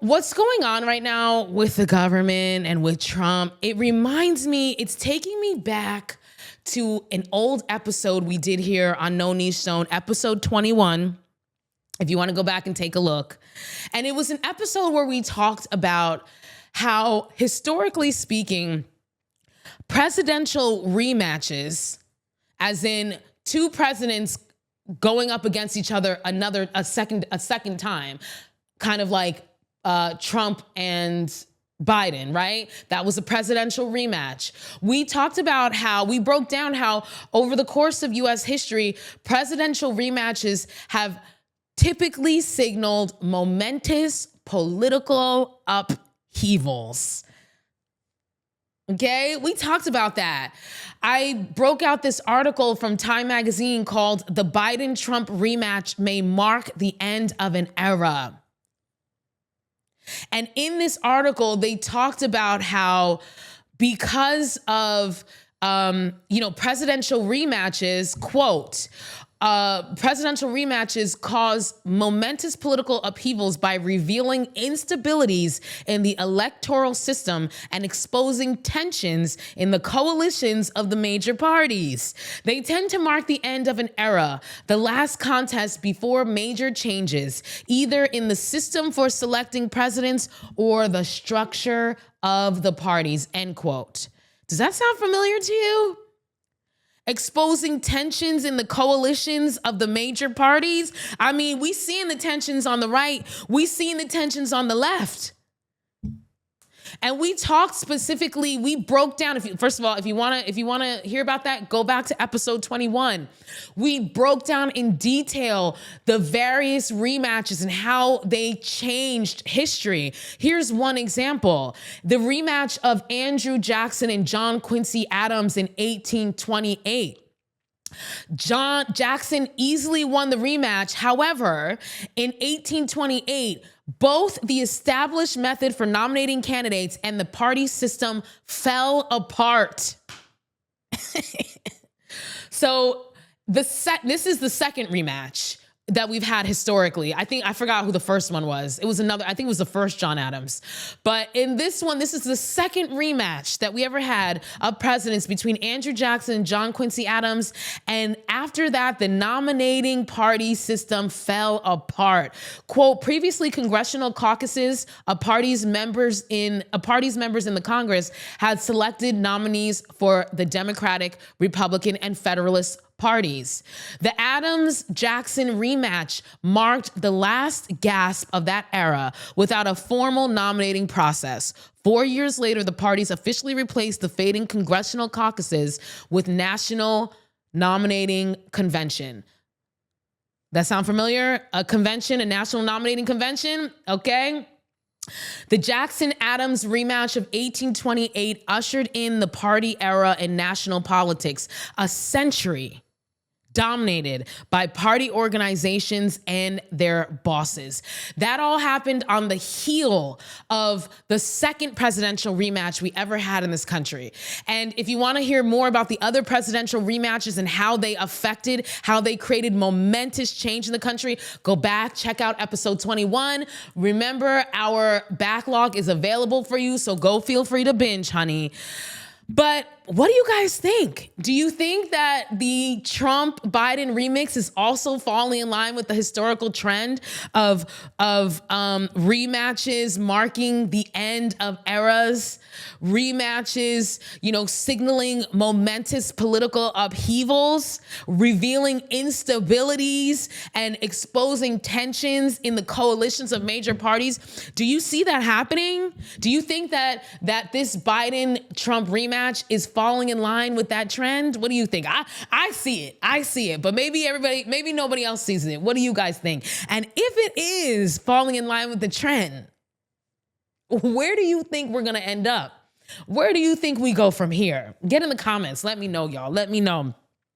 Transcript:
what's going on right now with the government and with Trump, it reminds me, it's taking me back to an old episode we did here on No Niche Zone, episode 21, if you want to go back and take a look. And it was an episode where we talked about how, historically speaking, presidential rematches, as in two presidents going up against each other a second time, kind of like Trump and Biden, right? That was a presidential rematch. We talked about how, we broke down how over the course of US history, presidential rematches have typically signaled momentous political upheavals. Okay, we talked about that. I broke out this article from Time magazine called "The Biden-Trump Rematch May Mark the End of an Era." And in this article, they talked about how because of, presidential rematches, quote, presidential rematches cause momentous political upheavals by revealing instabilities in the electoral system and exposing tensions in the coalitions of the major parties. They tend to mark the end of an era, the last contest before major changes, either in the system for selecting presidents or the structure of the parties, end quote. Does that sound familiar to you? Exposing tensions in the coalitions of the major parties. I mean, we seeing the tensions on the right, we seeing the tensions on the left. And we talked specifically, we broke down, first of all, if you wanna hear about that, go back to episode 21. We broke down in detail the various rematches and how they changed history. Here's one example. The rematch of Andrew Jackson and John Quincy Adams in 1828. Jackson easily won the rematch. However, in 1828, both the established method for nominating candidates and the party system fell apart. So this is the second rematch that we've had historically. I forgot who the first one was. I think it was the first John Adams. But in this one, this is the second rematch that we ever had of presidents between Andrew Jackson and John Quincy Adams. And after that, the nominating party system fell apart. Quote, previously congressional caucuses, a party's members in the Congress had selected nominees for the Democratic, Republican, and Federalist parties. The Adams-Jackson rematch marked the last gasp of that era without a formal nominating process. 4 years later, the parties officially replaced the fading congressional caucuses with national nominating convention. That sound familiar? A convention, a national nominating convention? Okay. The Jackson-Adams rematch of 1828 ushered in the party era in national politics, a century dominated by party organizations and their bosses. That all happened on the heel of the second presidential rematch we ever had in this country. And if you want to hear more about the other presidential rematches and how they created momentous change in the country, go back, check out episode 21. Remember, our backlog is available for you, so go feel free to binge, honey. But what do you guys think? Do you think that the Trump-Biden remix is also falling in line with the historical trend of rematches marking the end of eras, rematches, signaling momentous political upheavals, revealing instabilities, and exposing tensions in the coalitions of major parties? Do you see that happening? Do you think that this Biden-Trump rematch is falling in line with that trend? What do you think? I see it, but maybe nobody else sees it. What do you guys think? And if it is falling in line with the trend, where do you think we're gonna end up? Where do you think we go from here? Get in the comments. Let me know, y'all. Let me know.